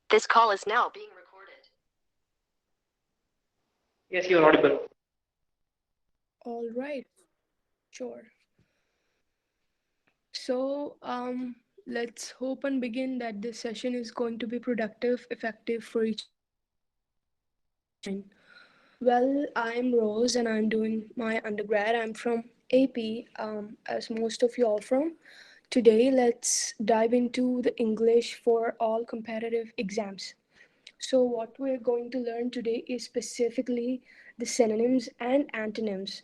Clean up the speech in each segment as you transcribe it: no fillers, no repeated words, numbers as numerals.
This call is now being recorded. Yes, you are audible. All right, sure. So, let's hope and begin that this session is going to be productive, effective for each and every one of us. Well, I'm Rose and I'm doing my undergrad. I'm from AP, as most of you all from. Today, let's dive into the English for all competitive exams. So, what we're going to learn today is specifically the synonyms and antonyms,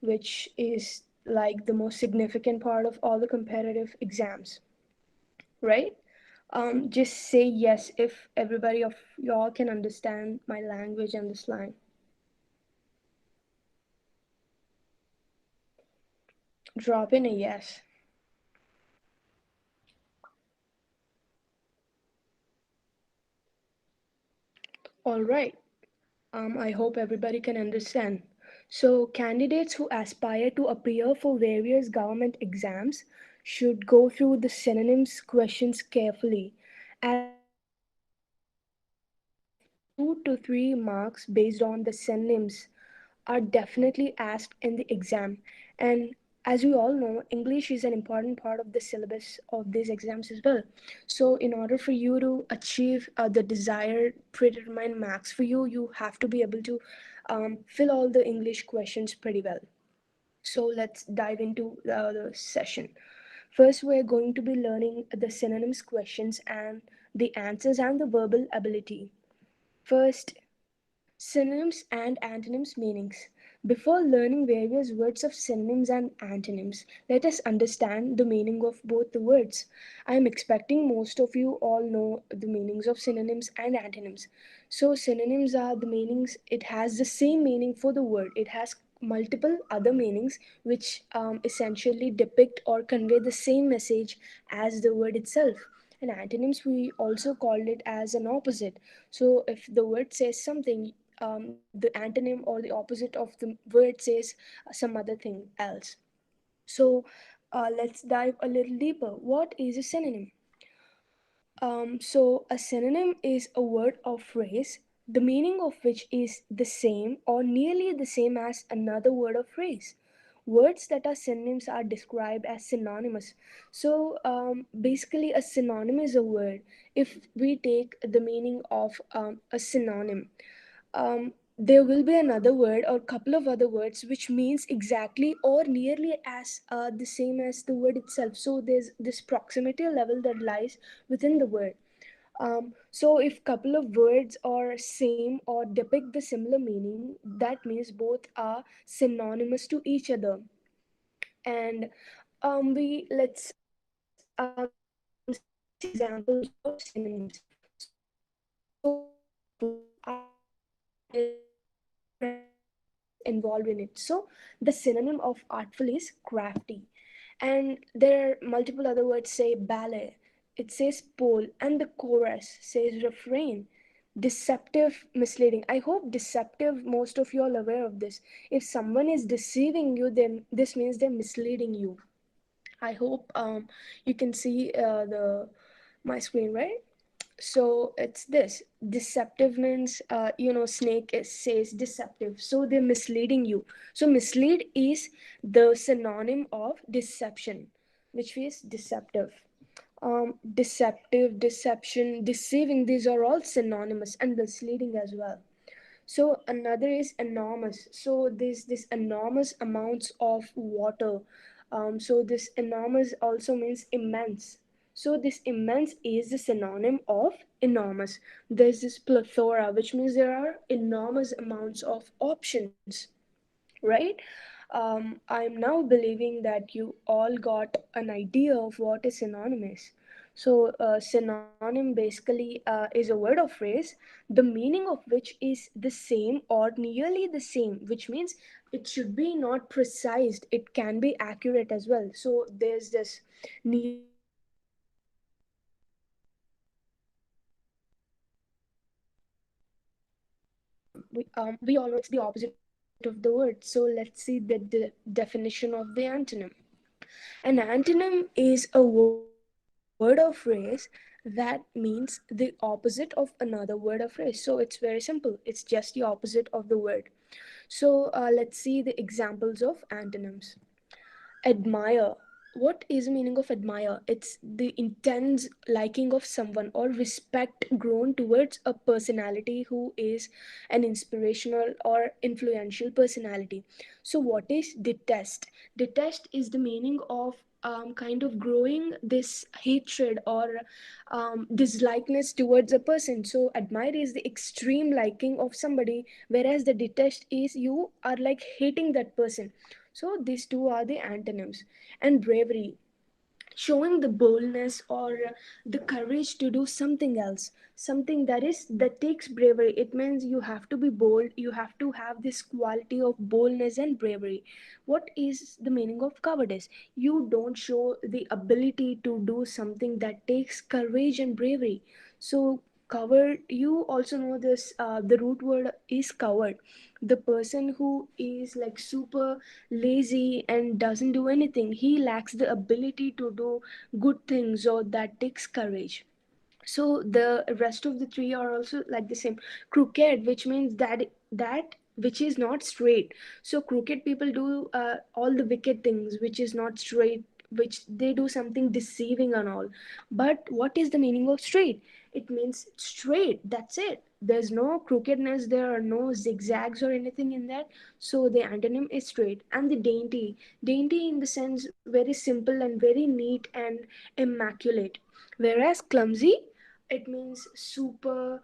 which is like the most significant part of all the competitive exams, right? Just say yes if everybody of y'all can understand my language and this line. Drop in a yes. All right. I hope everybody can understand. So, candidates who aspire to appear for various government exams should go through the synonyms questions carefully, as a maximum of 2 to 3 marks based on the synonyms are definitely asked in the exam. And as we all know, English is an important part of the syllabus of these exams as well. So, in order for you to achieve the desired predetermined marks for you, you have to be able to fill all the English questions pretty well. So, let's dive into the session. First, we're going to be learning the synonyms questions and the answers and the verbal ability. First, synonyms and antonyms meanings. Before learning various words of synonyms and antonyms, let us understand the meaning of both the words. I am expecting most of you all know the meanings of synonyms and antonyms. So, synonyms are the meanings, it has the same meaning for the word, it has multiple other meanings which essentially depict or convey the same message as the word itself. And antonyms, we also called it as an opposite. So if the word says something, the antonym or the opposite of the word says some other thing else. So let's dive a little deeper. What is a synonym? So, a synonym is a word or phrase, the meaning of which is the same or nearly the same as another word or phrase. Words that are synonyms are described as synonymous. So, basically, a synonym is a word. If we take the meaning of a synonym, there will be another word or couple of other words which means exactly or nearly as the same as the word itself. So there's this proximity level that lies within the word. So if couple of words are same or depict the similar meaning, that means both are synonymous to each other. And we let's see some examples of synonyms. So artful, there are different words involved in it. So the synonym of artful is crafty, and there are multiple other words. Say ballet, it says pole, and the chorus says refrain. Deceptive, misleading. I hope deceptive, most of you are aware of this. If someone is deceiving you, then this means they're misleading you. I hope you can see the my screen, right? So it's this deceptive means snake says deceptive, so they're misleading you. So mislead is the synonym of deception, which is deceptive. Deceptive, deception, deceiving, these are all synonymous, and misleading as well. So another is enormous. So there's this enormous amounts of water. So this enormous also means immense. So this immense is the synonym of enormous. There's this plethora, which means there are enormous amounts of options, right? I'm now believing that you all got an idea of what is synonymous. So, synonym basically is a word or phrase, the meaning of which is the same or nearly the same, which means it should be not precise, it can be accurate as well. So, there's this nearly the same or opposite of the same. We all know it's the opposite of the word. So let's see the definition of the antonym. An antonym is a word word or phrase that means the opposite of another word or phrase. So it's very simple. It's just the opposite of the word. So let's see the examples of antonyms. Admire. What is the meaning of admire? It's the intense liking of someone or respect grown towards a personality who is an inspirational or influential personality. So what is detest? Detest is the meaning of kind of growing this hatred or dislikeness towards a person. So admire is the extreme liking of somebody, whereas the detest is you are like hating that person. So these two are the antonyms. And bravery, showing the boldness or the courage to do something else, something that takes bravery. It means you have to be bold, you have to have this quality of boldness and bravery. What is the meaning of cowardice? You don't show the ability to do something that takes courage and bravery. So coward, you also know this, the root word is coward, the person who is like super lazy and doesn't do anything. He lacks the ability to do good things, or that takes courage. So the rest of the three are also like the same. Crooked, which means that which is not straight. So crooked people do all the wicked things which is not straight, which they do something deceiving and all. But what is the meaning of straight? It means straight, that's it. There's no crookedness, there are no zigzags or anything in that. So the antonym is straight. And the dainty, dainty in the sense very simple and very neat and immaculate. Whereas clumsy, it means super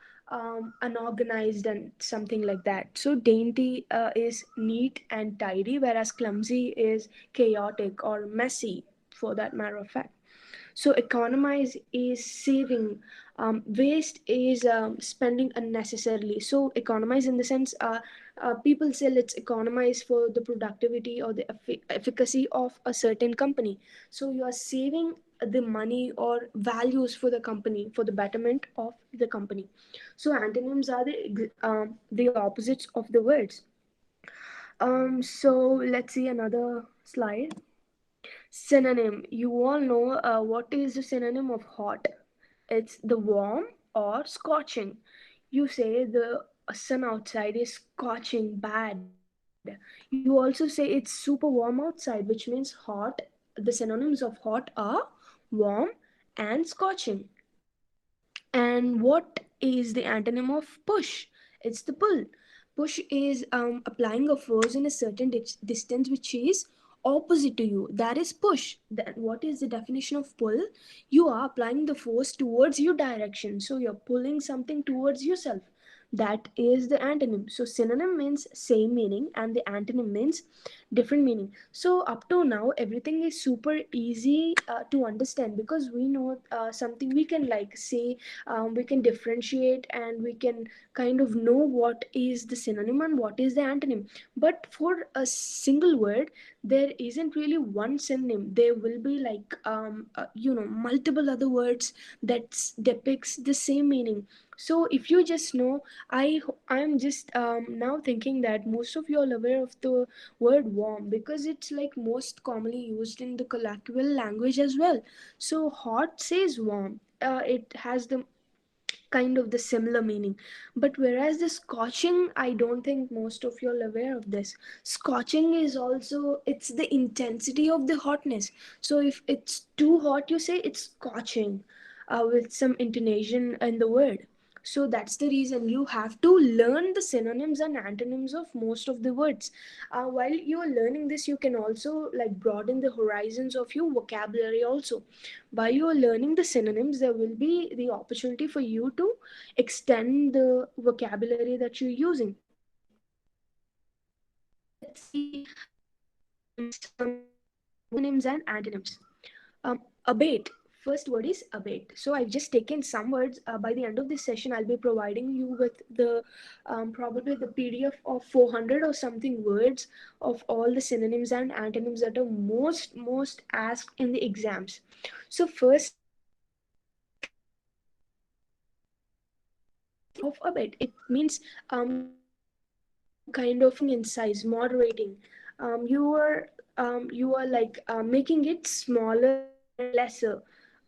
unorganized and something like that. So dainty is neat and tidy, whereas clumsy is chaotic or messy, for that matter of fact. So economize is saving, waste is spending unnecessarily. So economize in the sense, people say let's economize for the productivity or the efficacy of a certain company. So you are saving the money or values for the company, for the betterment of the company. So antonyms are the opposites of the words. So let's see another slide. Synonym. You all know what is the synonym of hot? It's the warm or scorching. You say the sun outside is scorching bad. You also say it's super warm outside, which means hot. The synonyms of hot are warm and scorching. And what is the antonym of push? It's the pull. Push is applying a force in a certain distance which is opposite to you. That is push. Then what is the definition of pull? You are applying the force towards your direction. So you're pulling something towards yourself. That is the antonym. So synonym means same meaning and the antonym means different meaning. So up to now everything is super easy to understand, because we know something we can like say, we can differentiate and we can kind of know what is the synonym and what is the antonym. But for a single word, there isn't really one synonym. There will be like multiple other words that depicts the same meaning. So if you just know, I'm just now thinking that most of you are aware of the word warm, because it's like most commonly used in the colloquial language as well. So hot says warm, it has the kind of the similar meaning. But whereas the scorching, I don't think most of you are aware of this. Scorching is also, it's the intensity of the hotness. So if it's too hot, you say it's scorching, with some intonation in the word. So that's the reason you have to learn the synonyms and antonyms of most of the words. While you are learning this, you can also like broaden the horizons of your vocabulary also. While you are learning the synonyms, there will be the opportunity for you to extend the vocabulary that you're using. So let's see some synonyms and antonyms. Abate. First word is abate. So I've just taken some words. By the end of this session, I'll be providing you with the probably the PDF of 400 or something words of all the synonyms and antonyms that are most asked in the exams. So first of abate, it means kind of in size, moderating. You are like making it smaller and lesser.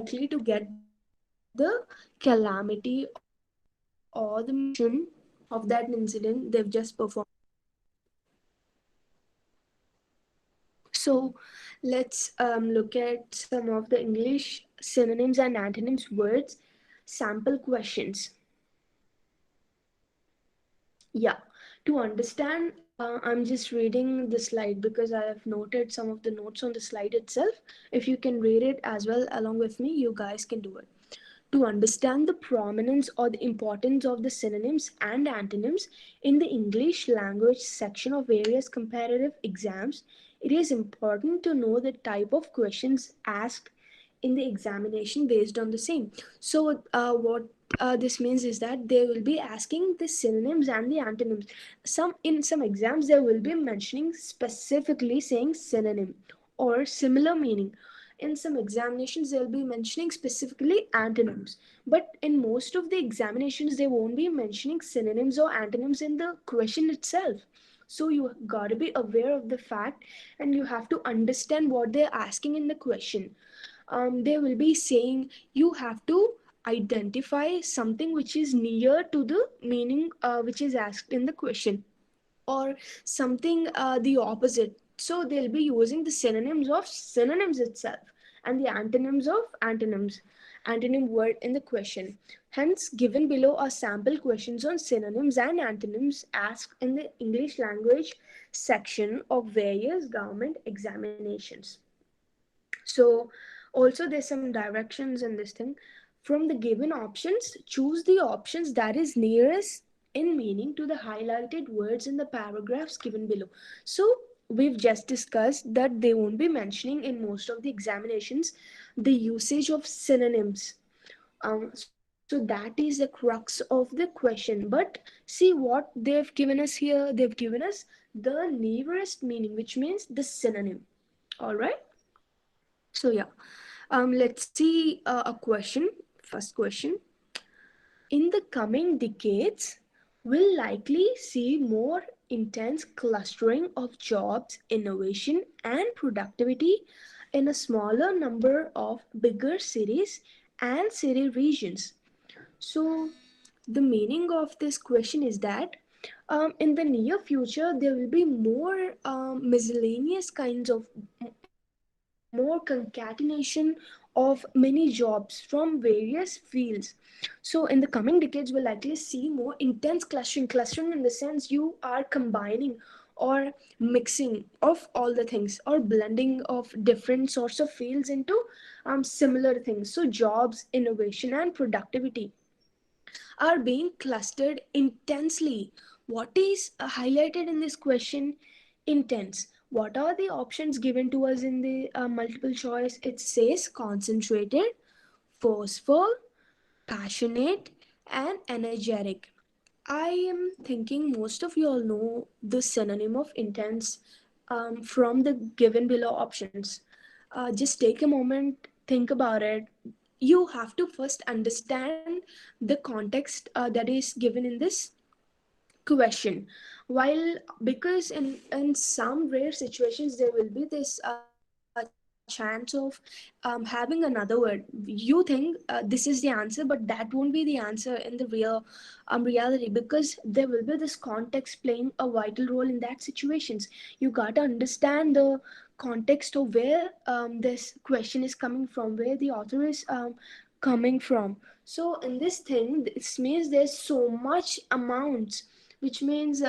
likely to get the calamity or the misfortune of that incident they've just performed. So let's look at some of the English synonyms and antonyms words sample questions. Yeah, to understand, I'm just reading the slide because I have noted some of the notes on the slide itself. If you can read it as well along with me, you guys can do it. To understand the prominence or the importance of the synonyms and antonyms in the English language section of various comparative exams, it is important to know the type of questions asked in the examination based on the same. So, what this means is that they will be asking the synonyms and the antonyms. Some exams they will be mentioning specifically saying synonym or similar meaning. In some examinations they'll be mentioning specifically antonyms, but in most of the examinations they won't be mentioning synonyms or antonyms in the question itself. So you got to be aware of the fact and you have to understand what they're asking in the question. They will be saying you have to identify something which is near to the meaning which is asked in the question, or something the opposite. So they'll be using the synonyms of synonyms itself and the antonyms of antonyms, antonym word in the question. Hence, given below are sample questions on synonyms and antonyms asked in the English language section of various government examinations. So also there's some directions in this thing. From the given options, choose the options that is nearest in meaning to the highlighted words in the paragraphs given below. So we've just discussed that they won't be mentioning in most of the examinations the usage of synonyms. So that is the crux of the question. But see what they've given us here. They've given us the nearest meaning, which means the synonym. All right. So yeah, let's see a question. First question: in the coming decades, we'll likely see more intense clustering of jobs, innovation, and productivity in a smaller number of bigger cities and city regions. So, the meaning of this question is that in the near future, there will be more miscellaneous kinds of more concatenation of many jobs from various fields. So in the coming decades, we'll likely see more intense clustering in the sense you are combining or mixing of all the things or blending of different sorts of fields into similar things. So jobs, innovation, and productivity are being clustered intensely. What is highlighted in this question? Intense. What are the options given to us in the multiple choice? It says concentrated, forceful, passionate, and energetic. I am thinking most of you all know the synonym of intense from the given below options. Just take a moment, think about it. You have to first understand the context that is given in this question. While because in some rare situations there will be this chance of having another word, you think this is the answer, but that won't be the answer in the real reality, because there will be this context playing a vital role in that situations. You got to understand the context of where this question is coming from, where the author is coming from. So in this thing, this means there's so much amounts, which means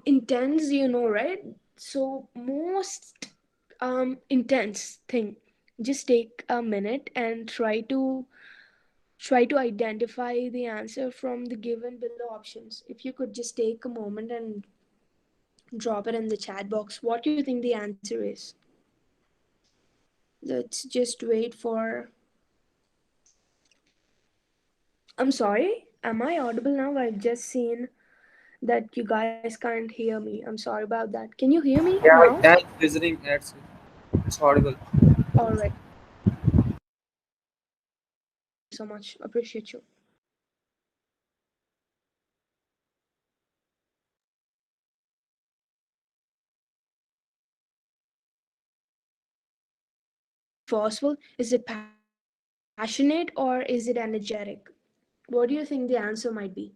intense, you know, right? So most intense thing. Just take a minute and try to identify the answer from the given below options. If you could just take a moment and drop it in the chat box what you think the answer is. Let's just wait for. I'm sorry, am I audible now? I've just seen that you guys can't hear me. I'm sorry about that. Can you hear me Yeah, now? yeah, it's listening. It's audible. All right. Thank you so much. Appreciate you. forceful? Is it passionate or is it energetic? What do you think the answer might be?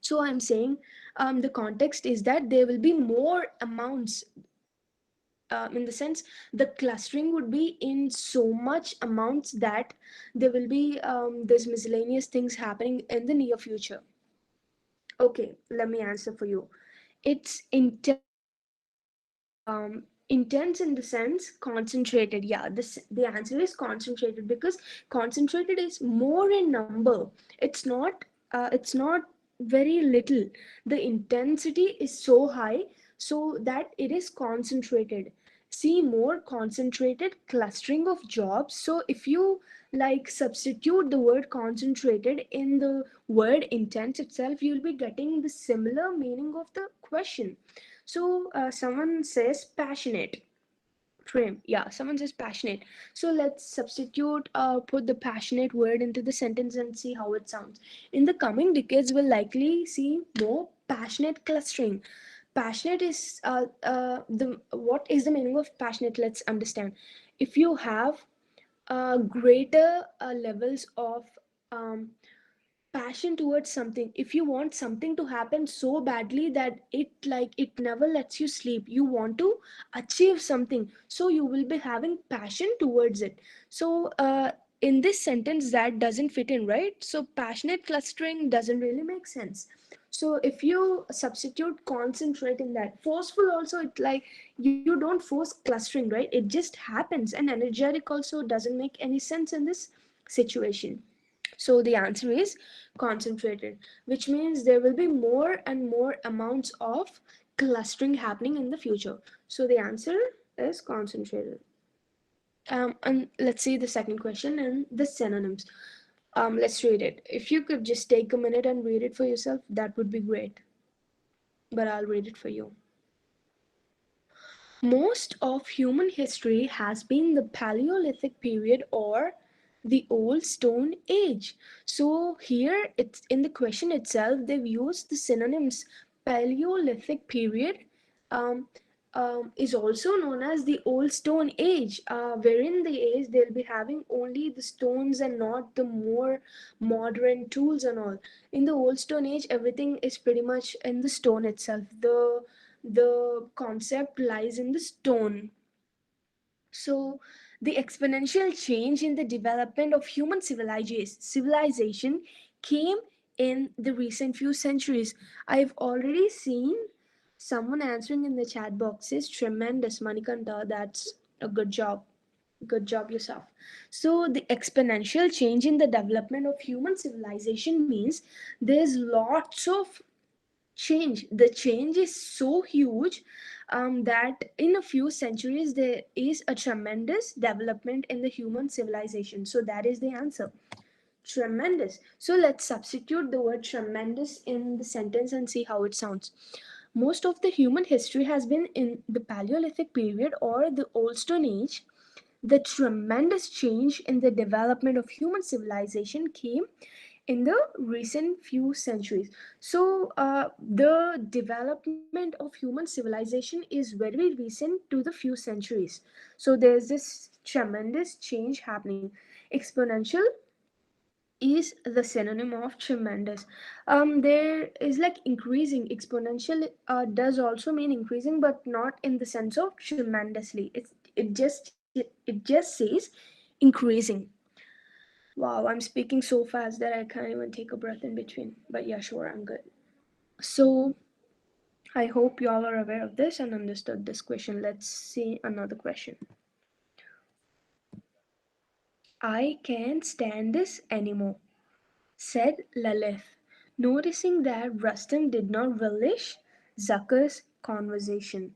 So I'm saying the context is that there will be more amounts, in the sense the clustering would be in so much amounts that there will be there's miscellaneous things happening in the near future. Okay, let me answer for you. It's intense in the sense concentrated. Yeah, this the answer is concentrated, because concentrated is more in number. It's not very little. The intensity is so high, so that it is concentrated. See, more concentrated clustering of jobs. So if you like substitute the word concentrated in the word intense itself, you'll be getting the similar meaning of the question. So someone says passionate. Trim. Yeah, someone says passionate. So let's substitute, put the passionate word into the sentence and see how it sounds. In the coming decades, we'll likely see more passionate clustering. Passionate is the what is the meaning of passionate? Let's understand. If you have greater levels of um, passion towards something, if you want something to happen so badly that it never lets you sleep, you want to achieve something, so you will be having passion towards it. So in this sentence that doesn't fit in, right? So passionate clustering doesn't really make sense. So if you substitute concentrate in that, forceful also, it like you don't force clustering, right? It just happens. And energetic also doesn't make any sense in this situation. So the answer is concentrated, which means there will be more and more amounts of clustering happening in the future. So the answer is concentrated. And let's see the second question and the synonyms. Let's read it. If you could just take a minute and read it for yourself, that would be great. But I'll read it for you. Most of human history has been the Paleolithic period or the Old Stone Age. So here it's in the question itself, they've used the synonyms. Paleolithic period um, is also known as the Old Stone Age, wherein the age they'll be having only the stones and not the more modern tools and all. In the Old Stone Age, everything is pretty much in the stone itself. The concept lies in the stone. So the exponential change in the development of human civilization came in the recent few centuries. I've already seen someone answering in the chat box is tremendous, Manikanta. That's a good job. Good job yourself. So the exponential change in the development of human civilization means there's lots of change. The change is so huge that in a few centuries there is a tremendous development in the human civilization. So that is the answer, tremendous. So let's substitute the word tremendous in the sentence and see how it sounds. Most of the human history has been in the Paleolithic period or the Old Stone Age. The tremendous change in the development of human civilization came in the recent few centuries. So the development of human civilization is very recent to the few centuries. So there's this tremendous change happening. Exponential is the synonym of tremendous. There is like increasing. Exponential does also mean increasing, but not in the sense of tremendously. It just says increasing. Wow, I'm speaking so fast that I can't even take a breath in between. But yeah, sure, I'm good. So I hope you all are aware of this and understood this question. Let's see another question. I can't stand this anymore, said Lalith, noticing that Rustam did not relish Zucker's conversation.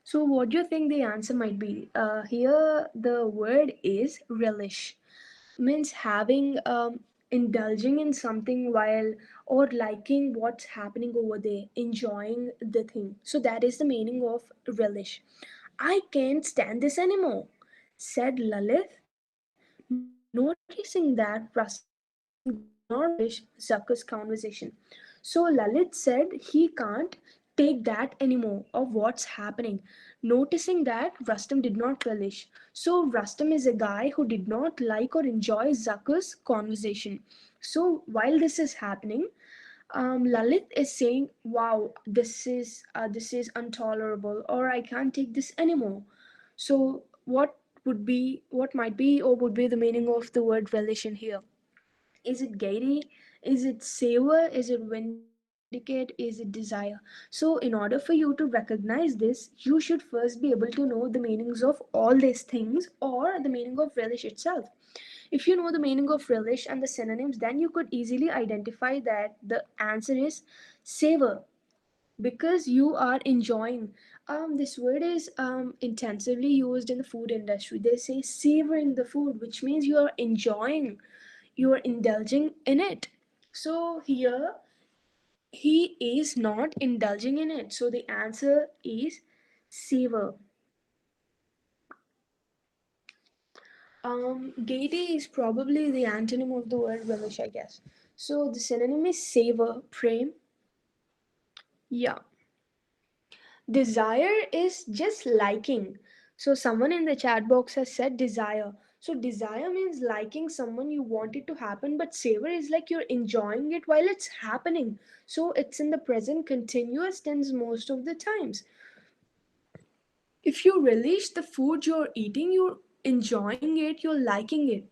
So, what do you think the answer might be? Here, the word is relish, means having indulging in something while or liking what's happening over there, enjoying the thing. So that is the meaning of relish. I can't stand this anymore, said Lalith, noticing that Rustam did not relish Zucker's conversation. So Lalit said he can't take that anymore of what's happening. noticing that Rustam did not relish. So Rustam is a guy who did not like or enjoy Zucker's conversation. So while this is happening, Lalit is saying, "Wow, this is intolerable, or I can't take this anymore." So what might be or would be the meaning of the word relish in here? Is it gaiety? Is it savor? Is it vindicate? Is it desire? So, in order for you to recognize this, you should first be able to know the meanings of all these things or the meaning of relish itself. If you know the meaning of relish and the synonyms, then you could easily identify that the answer is savor, because you are enjoying. This word is intensively used in the food industry. They say savoring the food, which means you are enjoying, you are indulging in it. So here he is not indulging in it. So the answer is savor. Gaiety is probably the antonym of the word relish, I guess. So the synonym is savor, prem. Yeah. Desire is just liking. So someone in the chat box has said desire. So desire means liking someone, you want it to happen, but savor is like you're enjoying it while it's happening. So it's in the present continuous tense most of the times. If you relish the food you're eating, you're enjoying it, you're liking it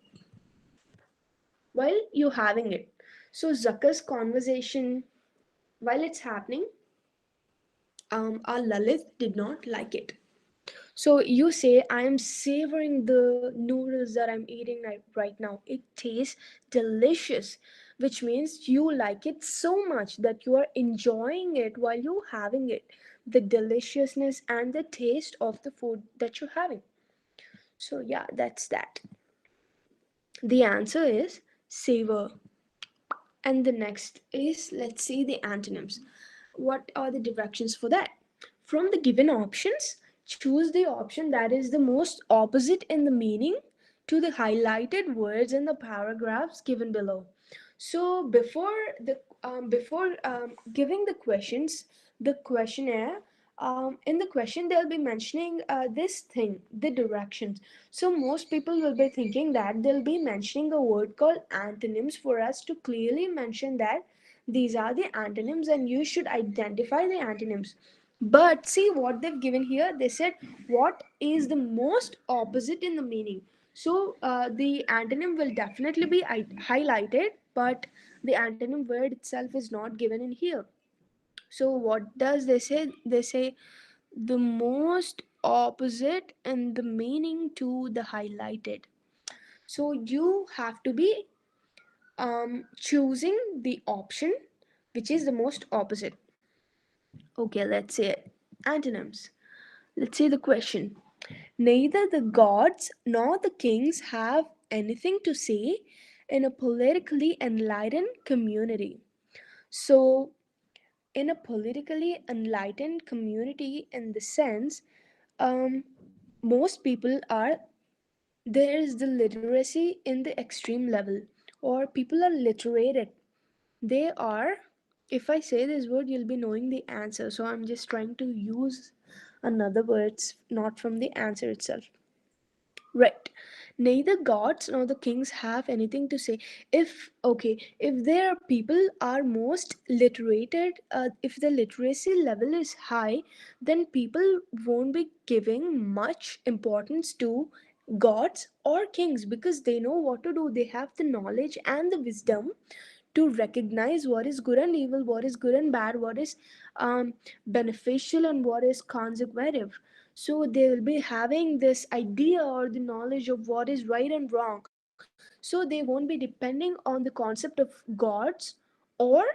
while you're having it. So Zucker's conversation, while it's happening, our Lalit did not like it. So you say, I am savoring the noodles that I'm eating right now. It tastes delicious, which means you like it so much that you are enjoying it while you're having it. The deliciousness and the taste of the food that you're having. So, yeah, that's that. The answer is savor. And the next is, let's see the antonyms. What are the directions for that? From the given options, choose the option that is the most opposite in the meaning to the highlighted words in the paragraphs given below. So before giving the questions, the questionnaire, in the question they'll be mentioning this thing, the directions. So most people will be thinking that they'll be mentioning a word called antonyms for us to clearly mention that these are the antonyms and you should identify the antonyms. But see what they've given here. They said what is the most opposite in the meaning. So the antonym will definitely be highlighted, but the antonym word itself is not given in here. So what does they say? They say the most opposite in the meaning to the highlighted. So you have to be choosing the option which is the most opposite. Okay, let's say it. Antonyms. Let's say the question. Neither the gods nor the kings have anything to say in a politically enlightened community. So, in a politically enlightened community, in the sense, um, most people are, there is the literacy in the extreme level, or people are literated. They are, if I say this word, you'll be knowing the answer. So, I'm just trying to use another words, not from the answer itself. Right. Neither gods nor the kings have anything to say. If, okay, if their people are most literated, if the literacy level is high, then people won't be giving much importance to gods or kings because they know what to do. They have the knowledge and the wisdom to recognize what is good and evil, what is good and bad, what is beneficial and what is consequtive. So they will be having this idea or the knowledge of what is right and wrong. So they won't be depending on the concept of gods or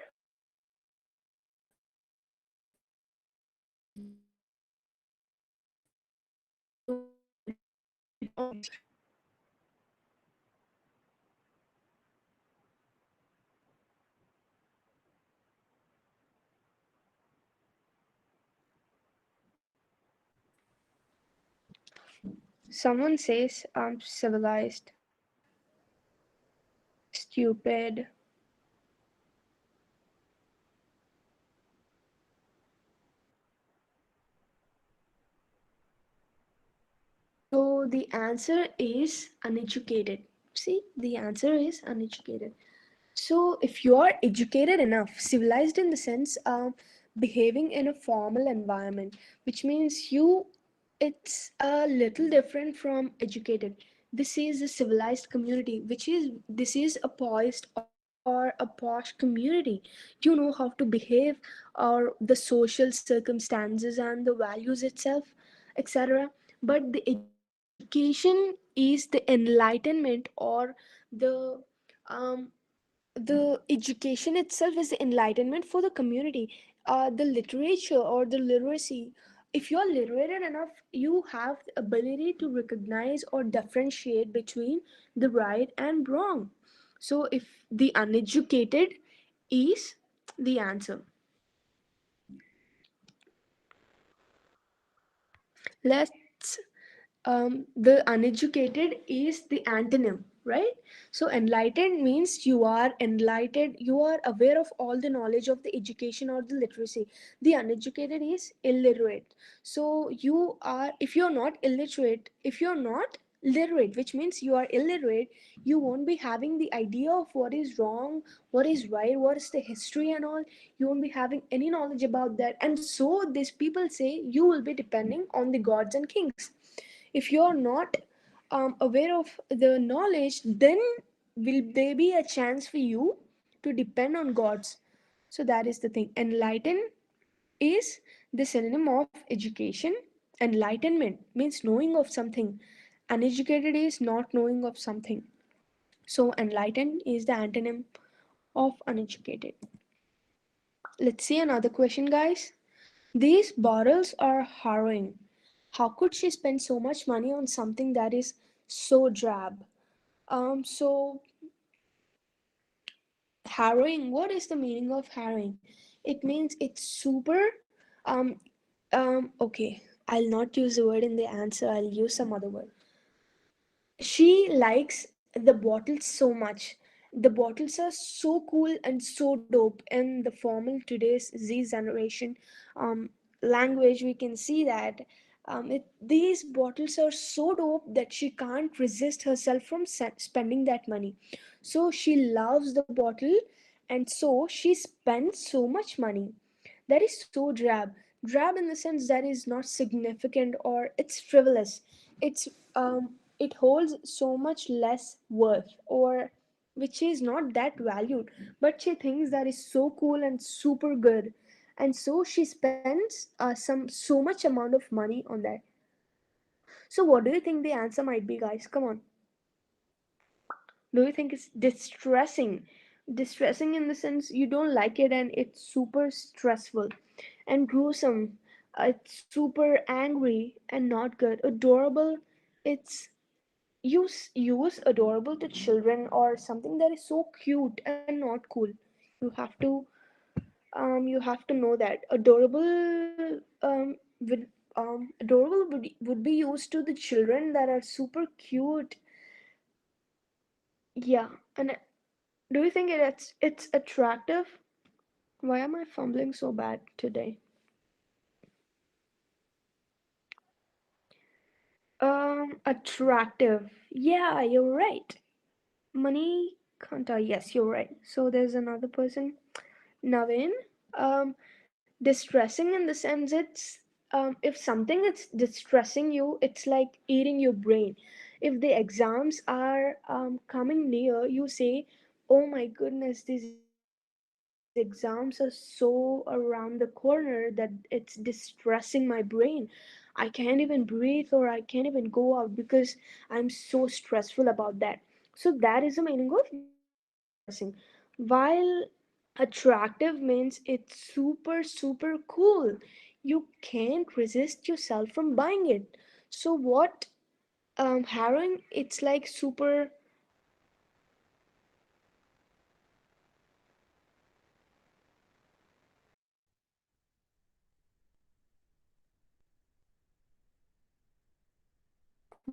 someone says I'm civilized, stupid. So the answer is uneducated. See, the answer is uneducated. So, if you are educated enough, civilized in the sense, behaving in a formal environment, which means it's a little different from educated. This is a civilized community, this is a poised or a posh community. You know how to behave, or the social circumstances and the values itself, etc. But the education is the enlightenment, or the um, the education itself is the enlightenment for the community, the literature or the literacy. If you're literate enough, you have the ability to recognize or differentiate between the right and wrong. So if the uneducated is the answer, let's the uneducated is the antonym, right? So enlightened means you are enlightened, you are aware of all the knowledge of the education or the literacy. The uneducated is illiterate. So you are, if you're not illiterate, if you're not literate, which means you are illiterate, you won't be having the idea of what is wrong, what is right, what is the history and all. You won't be having any knowledge about that, and so these people say you will be depending on the gods and kings. If you're not aware of the knowledge, then will there be a chance for you to depend on gods? So that is the thing. Enlighten is the synonym of education. Enlightenment means knowing of something. Uneducated is not knowing of something. So enlightened is the antonym of uneducated. Let's see another question, guys. These bottles are harrowing. How could she spend so much money on something that is so drab? So harrowing. What is the meaning of harrowing? It means it's super. Um, okay, I'll not use the word in the answer. I'll use some other word. She likes the bottles so much. The bottles are so cool and so dope. In the formal today's Z generation um, language, we can see that these bottles are so dope that she can't resist herself from spending that money. So she loves the bottle, and so she spends so much money. That is so drab in the sense that is not significant, or it's frivolous. It holds so much less worth, or which is not that valued, but she thinks that is so cool and super good, and so she spends so much amount of money on that. So what do you think the answer might be, guys? Come on. Do you think it's distressing in the sense you don't like it and it's super stressful and gruesome? It's super angry and not good. Adorable, it's use adorable to children, or something that is so cute and not cool. You have to know that adorable would be used to the children that are super cute. Yeah. And do you think it's attractive? Why am I fumbling so bad today? Attractive. Yeah, you're right. Money Kanta. Yes, you're right. So there's another person, Navin. Distressing in the sense if something is distressing you, it's like eating your brain. If the exams are coming near, you say, "Oh my goodness, these exams are so around the corner that it's distressing my brain. I can't even breathe, or I can't even go out because I'm so stressful about that." So that is the meaning of distressing. While attractive means it's super, super cool. You can't resist yourself from buying it. So what harrowing? It's like super.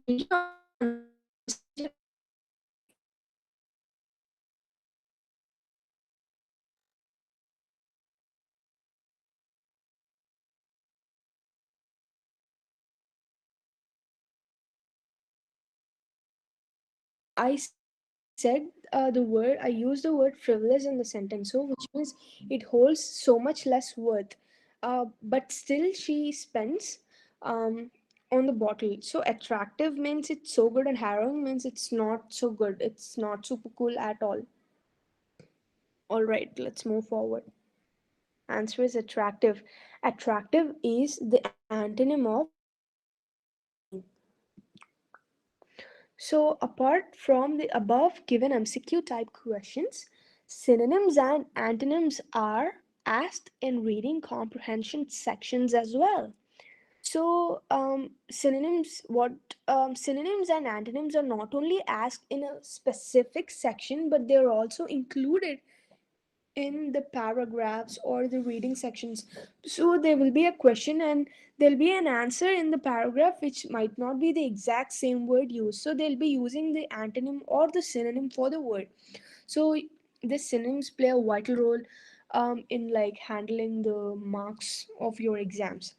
Did you understand it? I used the word frivolous in the sentence, so which means it holds so much less worth. But still, she spends um, on the bottle. So attractive means it's so good, and harrowing means it's not so good. It's not super cool at all. All right, let's move forward. Answer is attractive. Attractive is the antonym of entertaining. So, apart from the above given MCQ type questions, synonyms and antonyms are asked in reading comprehension sections as well. So, synonyms and antonyms are not only asked in a specific section, but they are also included in the paragraphs or the reading sections. So there will be a question and there'll be an answer in the paragraph which might not be the exact same word used. So they'll be using the antonym or the synonym for the word. So the synonyms play a vital role in like handling the marks of your exams.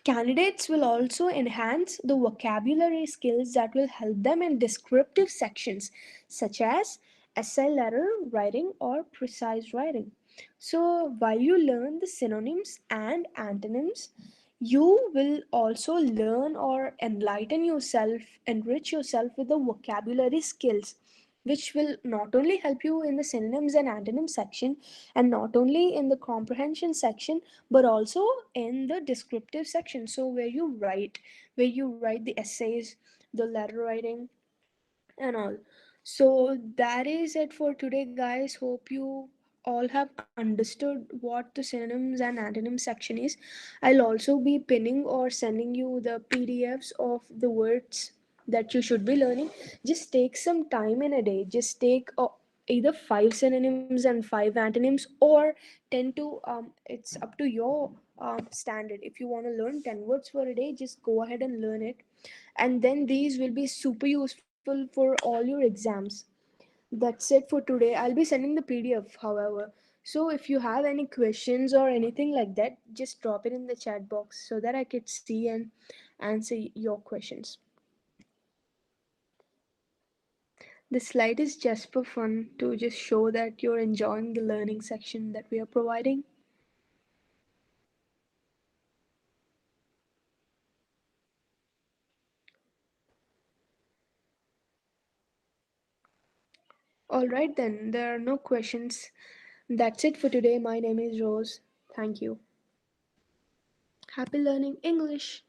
Candidates will also enhance the vocabulary skills that will help them in descriptive sections such as essay letter writing or precise writing. So, while you learn the synonyms and antonyms, you will also learn or enlighten yourself, enrich yourself with the vocabulary skills, which will not only help you in the synonyms and antonyms section and not only in the comprehension section but also in the descriptive section, so where you write the essays, the letter writing and all. So that is it for today, guys. Hope you all have understood what the synonyms and antonyms section is. I'll also be pinning or sending you the PDFs of the words that you should be learning. Just take some time in a day. Just take either 5 synonyms and 5 antonyms, or 10 to it's up to your standard. If you want to learn 10 words for a day, just go ahead and learn it, and then these will be super useful for all your exams. That's it for today. I'll be sending the PDF, however. So if you have any questions or anything like that, just drop it in the chat box so that I could see and answer your questions. This slide is just for fun to just show that you're enjoying the learning section that we are providing. All right, then, there are no questions. That's it for today. My name is Rose. Thank you. Happy learning English.